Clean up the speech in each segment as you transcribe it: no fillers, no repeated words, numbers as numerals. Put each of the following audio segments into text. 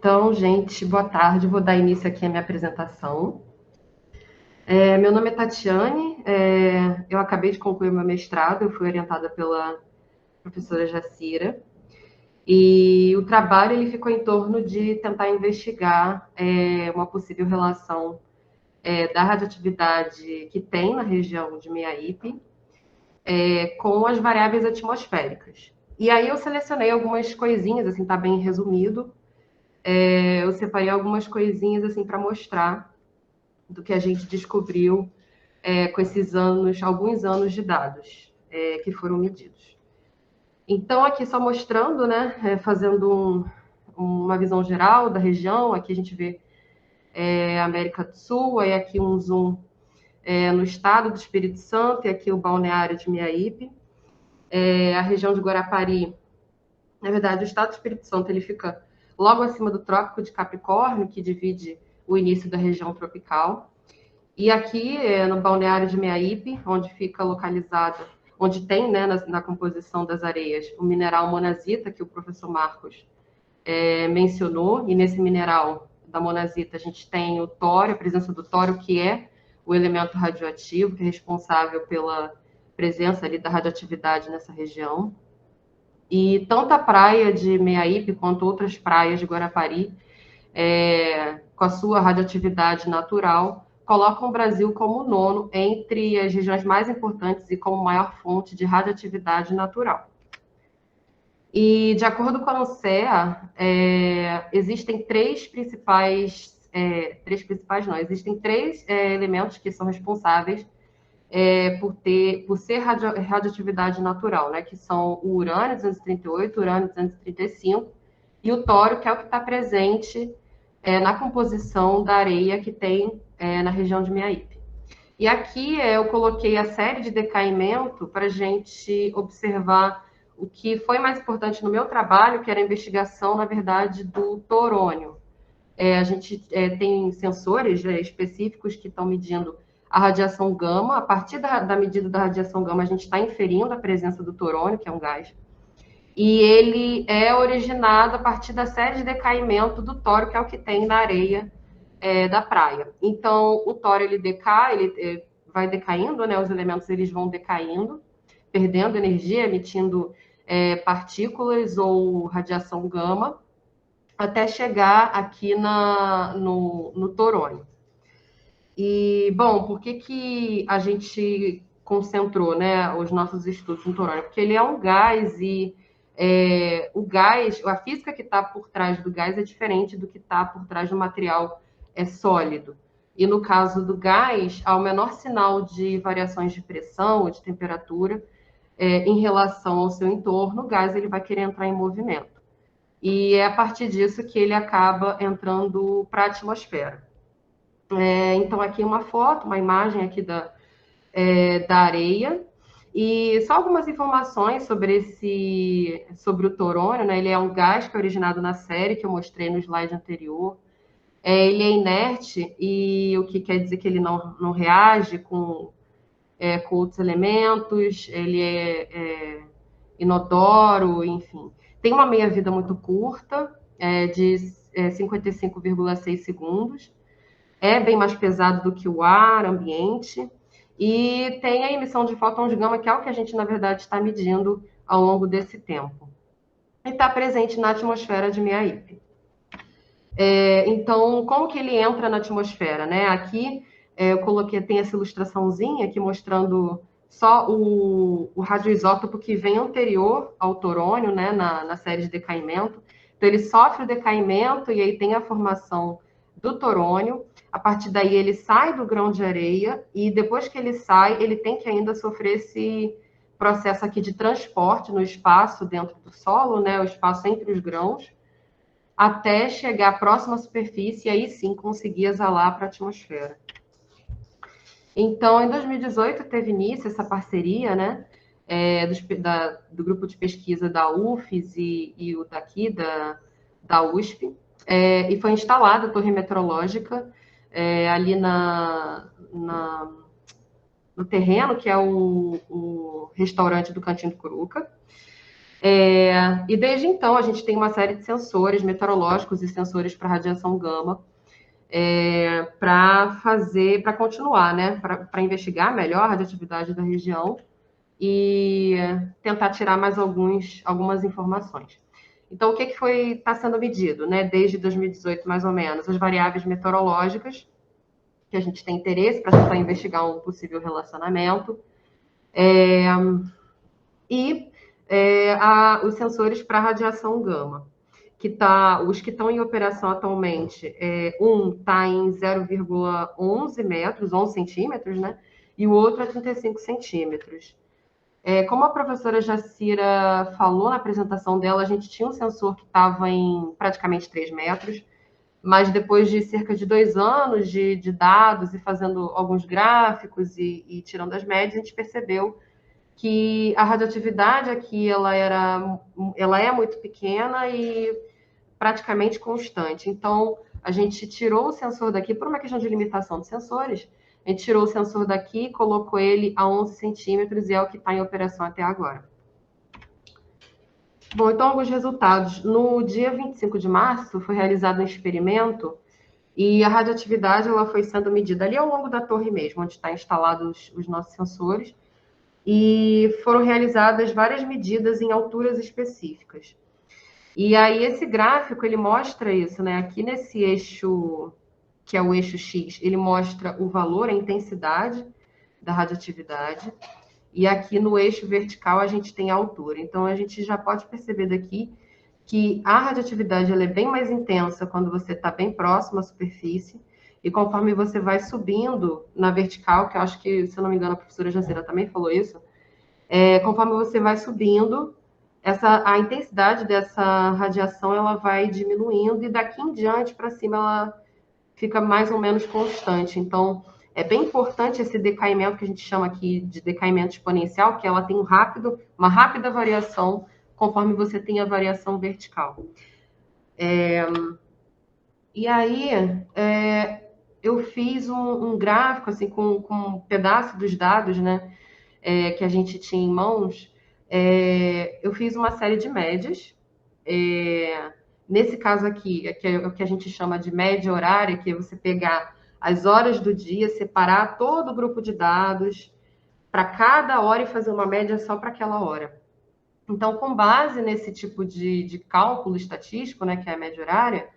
Então, gente, boa tarde. Vou dar início aqui à minha apresentação. Meu nome é Tatiane, eu acabei de concluir meu mestrado, eu fui orientada pela professora Jacira, e o trabalho ele ficou em torno de tentar investigar uma possível relação da radioatividade que tem na região de Meaípe com as variáveis atmosféricas. E aí eu selecionei algumas coisinhas, assim, tá bem resumido. Eu separei algumas coisinhas assim para mostrar do que a gente descobriu com esses anos, alguns anos de dados que foram medidos. Então, aqui só mostrando, né, fazendo uma visão geral da região, aqui a gente vê a América do Sul, aí aqui um zoom no estado do Espírito Santo, e aqui o balneário de Meaípe. A região de Guarapari, na verdade, o estado do Espírito Santo ele fica logo acima do Trópico de Capricórnio, que divide o início da região tropical. E aqui, no balneário de Meaípe, onde fica localizada, onde tem, né, na composição das areias, o mineral monazita, que o professor Marcos mencionou, e nesse mineral da monazita a gente tem o tório, a presença do tório, que é o elemento radioativo, que é responsável pela presença ali da radioatividade nessa região. E tanto a praia de Meaípe quanto outras praias de Guarapari, com a sua radioatividade natural, colocam o Brasil como nono entre as regiões mais importantes e como maior fonte de radioatividade natural. E, de acordo com a NUCEA, existem existem três elementos que são responsáveis por ser radioatividade natural, né, que são o urânio 238, o urânio 235 e o tório, que é o que está presente na composição da areia que tem na região de Meaípe. E aqui eu coloquei a série de decaimento para a gente observar o que foi mais importante no meu trabalho, que era a investigação, na verdade, do torônio. A gente tem sensores específicos que estão medindo a radiação gama. A partir da medida da radiação gama, a gente está inferindo a presença do torônio, que é um gás. E ele é originado a partir da série de decaimento do tório, que é o que tem na areia da praia. Então, o tório ele decai, ele vai decaindo, né? Os elementos eles vão decaindo, perdendo energia, emitindo partículas ou radiação gama, até chegar aqui no torônio. E, bom, por que a gente concentrou, né, os nossos estudos no torônio? Porque ele é um gás e o gás, a física que está por trás do gás é diferente do que está por trás do material sólido. E no caso do gás, ao menor sinal de variações de pressão ou de temperatura em relação ao seu entorno, o gás ele vai querer entrar em movimento. E é a partir disso que ele acaba entrando para a atmosfera. Então, aqui uma foto, uma imagem aqui da areia. E só algumas informações sobre o torônio, né? Ele é um gás que é originado na série, que eu mostrei no slide anterior. Ele é inerte, e o que quer dizer que ele não reage com outros elementos, ele é inodoro, enfim. Tem uma meia-vida muito curta, de 55,6 segundos. É bem mais pesado do que o ar ambiente. E tem a emissão de fótons gama, que é o que a gente, na verdade, está medindo ao longo desse tempo. E está presente na atmosfera de Meaípe. Então, como que ele entra na atmosfera, né? Aqui eu coloquei, tem essa ilustraçãozinha aqui mostrando só o radioisótopo que vem anterior ao torônio, né, na série de decaimento. Então, ele sofre o decaimento e aí tem a formação do torônio. A partir daí, ele sai do grão de areia e depois que ele sai, ele tem que ainda sofrer esse processo aqui de transporte no espaço dentro do solo, né, o espaço entre os grãos, até chegar próximo à superfície e aí sim conseguir exalar para a atmosfera. Então, em 2018, teve início essa parceria, né, do grupo de pesquisa da UFES e o daqui, da USP, e foi instalada a torre meteorológica ali no terreno, que é o restaurante do Cantinho do Curuca. E desde então, a gente tem uma série de sensores meteorológicos e sensores para radiação gama, para continuar, né? Para investigar melhor a radioatividade da região e tentar tirar mais algumas informações. Então, o que está sendo medido, né? Desde 2018, mais ou menos, as variáveis meteorológicas, que a gente tem interesse para tentar investigar um possível relacionamento, e os sensores para radiação gama, os que estão em operação atualmente, um está em 0,11 metros, 11 centímetros, né? E o outro é 35 centímetros. Como a professora Jacira falou na apresentação dela, a gente tinha um sensor que estava em praticamente 3 metros, mas depois de cerca de 2 anos de dados e fazendo alguns gráficos e tirando as médias, a gente percebeu que a radioatividade aqui ela é muito pequena e praticamente constante. Então, a gente tirou o sensor daqui por uma questão de limitação de sensores. A gente tirou o sensor daqui, colocou ele a 11 centímetros e é o que está em operação até agora. Bom, então alguns resultados. No dia 25 de março foi realizado um experimento e a radioatividade ela foi sendo medida ali ao longo da torre mesmo, onde estão instalados os nossos sensores, e foram realizadas várias medidas em alturas específicas. E aí esse gráfico ele mostra isso, né? Aqui nesse eixo, que é o eixo X, ele mostra o valor, a intensidade da radioatividade. E aqui no eixo vertical a gente tem a altura. Então a gente já pode perceber daqui que a radioatividade ela é bem mais intensa quando você está bem próximo à superfície. E conforme você vai subindo na vertical, que eu acho que, se eu não me engano, a professora Jacira também falou isso, conforme você vai subindo, a intensidade dessa radiação ela vai diminuindo e daqui em diante para cima ela fica mais ou menos constante. Então, é bem importante esse decaimento que a gente chama aqui de decaimento exponencial, que ela tem uma rápida variação conforme você tem a variação vertical. E aí, eu fiz um gráfico assim com um pedaço dos dados, né, que a gente tinha em mãos. Eu fiz uma série de médias. Nesse caso aqui, que é o que a gente chama de média horária, que é você pegar as horas do dia, separar todo o grupo de dados para cada hora e fazer uma média só para aquela hora. Então, com base nesse tipo de cálculo estatístico, né, que é a média horária,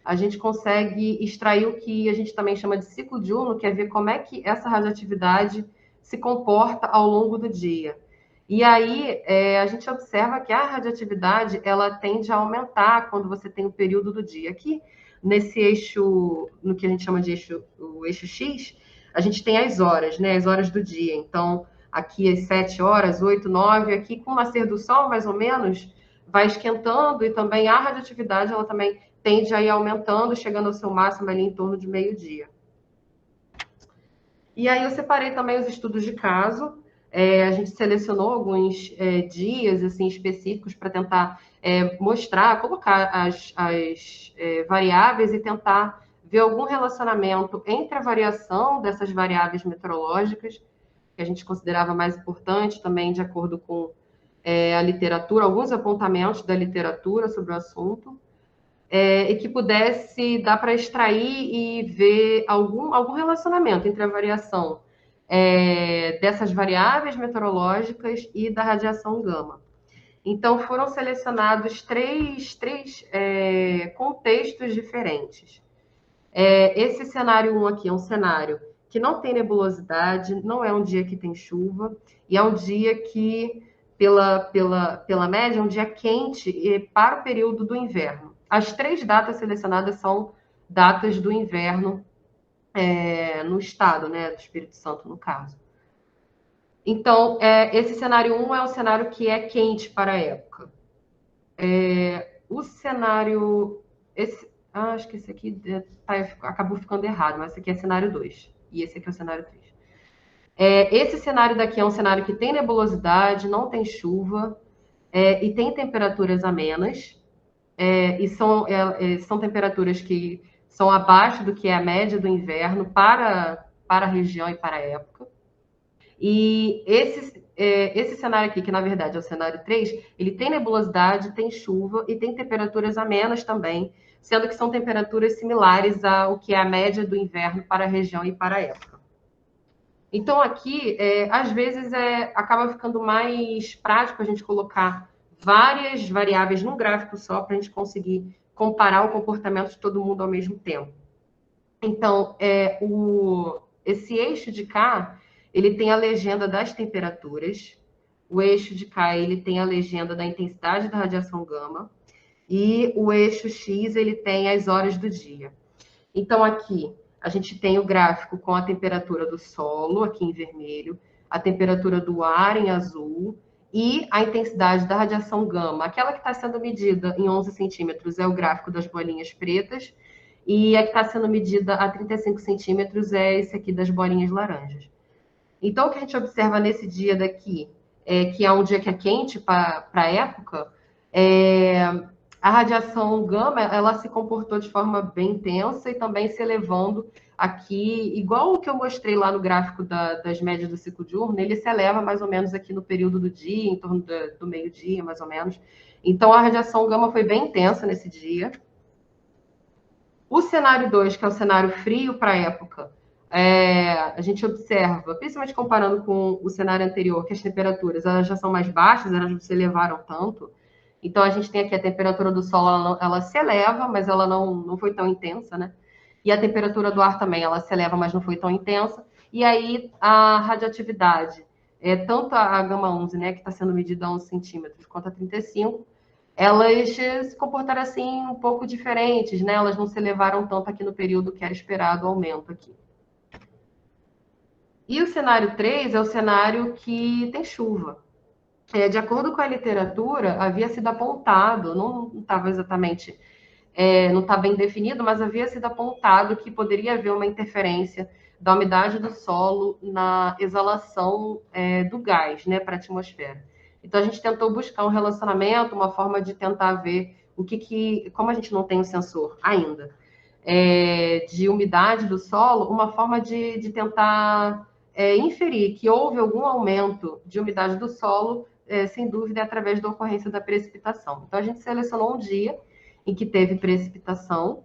a gente consegue extrair o que a gente também chama de ciclo diurno, que é ver como é que essa radioatividade se comporta ao longo do dia. E aí, a gente observa que a radioatividade, ela tende a aumentar quando você tem o período do dia. Aqui, nesse eixo, no que a gente chama de o eixo X, a gente tem as horas, né? As horas do dia. Então, aqui às 7 horas, 8, 9, aqui com o nascer do sol, mais ou menos, vai esquentando e também a radioatividade, ela também tende a ir aumentando, chegando ao seu máximo ali em torno de meio-dia. E aí eu separei também os estudos de caso. A gente selecionou alguns dias assim específicos para tentar mostrar, colocar as variáveis e tentar ver algum relacionamento entre a variação dessas variáveis meteorológicas, que a gente considerava mais importante também de acordo com a literatura, alguns apontamentos da literatura sobre o assunto, e que pudesse dar para extrair e ver algum relacionamento entre a variação dessas variáveis meteorológicas e da radiação gama. Então, foram selecionados três contextos diferentes. Esse cenário 1 aqui é um cenário que não tem nebulosidade, não é um dia que tem chuva, e é um dia que, pela média, é um dia quente para o período do inverno. As 3 datas selecionadas são datas do inverno no estado, né, do Espírito Santo, no caso. Então, esse cenário 1 é um cenário que é quente para a época. O cenário... acho que esse aqui acabou ficando errado, mas esse aqui é cenário 2. E esse aqui é o cenário 3. Esse cenário daqui é um cenário que tem nebulosidade, não tem chuva, e tem temperaturas amenas. E são temperaturas que são abaixo do que é a média do inverno para a região e para a época. E esse cenário aqui, que na verdade é o cenário 3, ele tem nebulosidade, tem chuva e tem temperaturas amenas também, sendo que são temperaturas similares ao que é a média do inverno para a região e para a época. Então, aqui, às vezes, acaba ficando mais prático a gente colocar várias variáveis num gráfico só para a gente conseguir comparar o comportamento de todo mundo ao mesmo tempo. Então, esse eixo de cá, ele tem a legenda das temperaturas, o eixo de cá, ele tem a legenda da intensidade da radiação gama, e o eixo X, ele tem as horas do dia. Então, aqui, a gente tem o gráfico com a temperatura do solo, aqui em vermelho, a temperatura do ar em azul e a intensidade da radiação gama. Aquela que está sendo medida em 11 centímetros é o gráfico das bolinhas pretas e a que está sendo medida a 35 centímetros é esse aqui das bolinhas laranjas. Então, o que a gente observa nesse dia daqui, que é um dia que é quente para a época, a radiação gama, ela se comportou de forma bem intensa e também se elevando aqui, igual o que eu mostrei lá no gráfico das médias do ciclo diurno, ele se eleva mais ou menos aqui no período do dia, em torno do meio-dia, mais ou menos. Então, a radiação gama foi bem intensa nesse dia. O cenário 2, que é o cenário frio para a época, a gente observa, principalmente comparando com o cenário anterior, que as temperaturas elas já são mais baixas, elas não se elevaram tanto. Então, a gente tem aqui a temperatura do solo, ela se eleva, mas ela não foi tão intensa, né? E a temperatura do ar também, ela se eleva, mas não foi tão intensa. E aí, a radioatividade, tanto a gama 11, né, que está sendo medida a 11 centímetros, quanto a 35, elas se comportaram assim um pouco diferentes, né? Elas não se elevaram tanto aqui no período que era esperado o aumento aqui. E o cenário 3 é o cenário que tem chuva. De acordo com a literatura, havia sido apontado, não estava exatamente, não está bem definido, mas havia sido apontado que poderia haver uma interferência da umidade do solo na exalação do gás, né, para a atmosfera. Então, a gente tentou buscar um relacionamento, uma forma de tentar ver como a gente não tem um sensor ainda, de umidade do solo, uma forma de tentar inferir que houve algum aumento de umidade do solo, sem dúvida, é através da ocorrência da precipitação. Então, a gente selecionou um dia em que teve precipitação,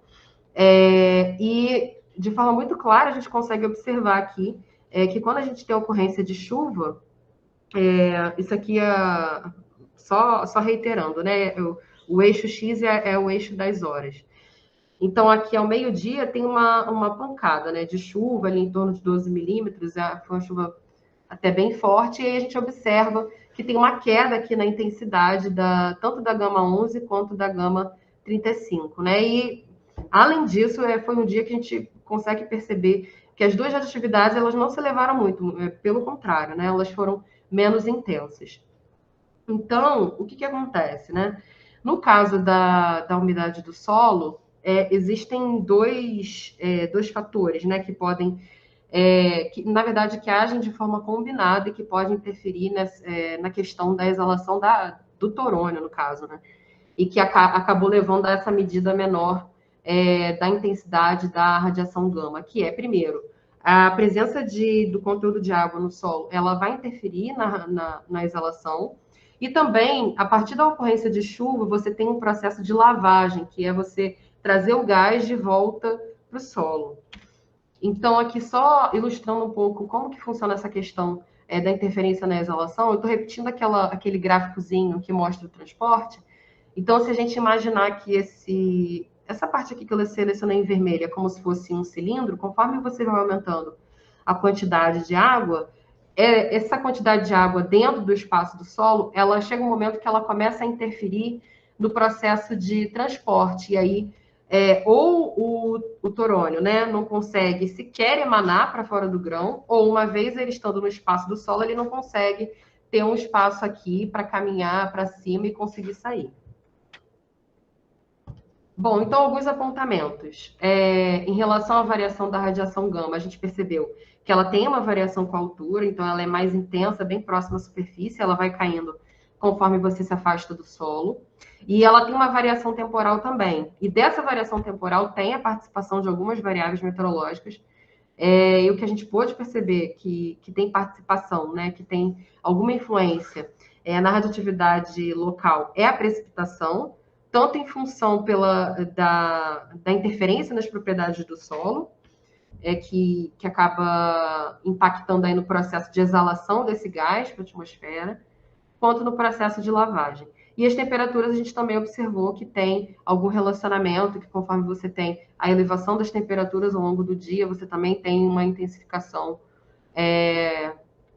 e de forma muito clara a gente consegue observar aqui que quando a gente tem a ocorrência de chuva, isso aqui é só reiterando, né? O eixo X é o eixo das horas. Então, aqui ao meio-dia tem uma pancada, né, de chuva ali em torno de 12 milímetros, foi uma chuva até bem forte, e aí a gente observa que tem uma queda aqui na intensidade tanto da gama 11 quanto da gama 35, né? E, além disso, foi um dia que a gente consegue perceber que as duas radioatividades elas não se elevaram muito, pelo contrário, né? Elas foram menos intensas. Então, o que acontece, né? No caso da umidade do solo, existem dois fatores, né, que podem, que, na verdade, que agem de forma combinada e que podem interferir na questão da exalação do torônio, no caso, né? E que acabou levando a essa medida menor da intensidade da radiação gama, que é, primeiro, a presença do conteúdo de água no solo, ela vai interferir na exalação, e também, a partir da ocorrência de chuva, você tem um processo de lavagem, que é você trazer o gás de volta para o solo. Então, aqui só ilustrando um pouco como que funciona essa questão da interferência na exalação, eu estou repetindo aquele gráficozinho que mostra o transporte. Então, se a gente imaginar que essa parte aqui que eu selecionei em vermelho é como se fosse um cilindro, conforme você vai aumentando a quantidade de água, essa quantidade de água dentro do espaço do solo, ela chega um momento que ela começa a interferir no processo de transporte. E aí, ou o torônio, né, não consegue sequer emanar para fora do grão, ou uma vez ele estando no espaço do solo, ele não consegue ter um espaço aqui para caminhar para cima e conseguir sair. Bom, então, alguns apontamentos. Em relação à variação da radiação gama, a gente percebeu que ela tem uma variação com a altura, então ela é mais intensa, bem próxima à superfície, ela vai caindo conforme você se afasta do solo. E ela tem uma variação temporal também. E dessa variação temporal tem a participação de algumas variáveis meteorológicas, E o que a gente pôde perceber que tem participação, né, que tem alguma influência na radioatividade local é a precipitação, tanto em função da interferência nas propriedades do solo, que acaba impactando aí no processo de exalação desse gás para a atmosfera, quanto no processo de lavagem. E as temperaturas a gente também observou que tem algum relacionamento, que conforme você tem a elevação das temperaturas ao longo do dia, você também tem uma intensificação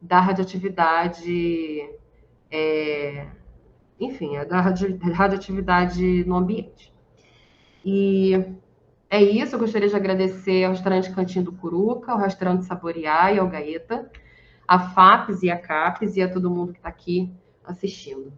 da radioatividade, enfim, da radioatividade no ambiente. E é isso, eu gostaria de agradecer ao restaurante Cantinho do Curuca, ao restaurante Saborear e ao Gaeta, a FAPES e a CAPES e a todo mundo que está aqui assistindo.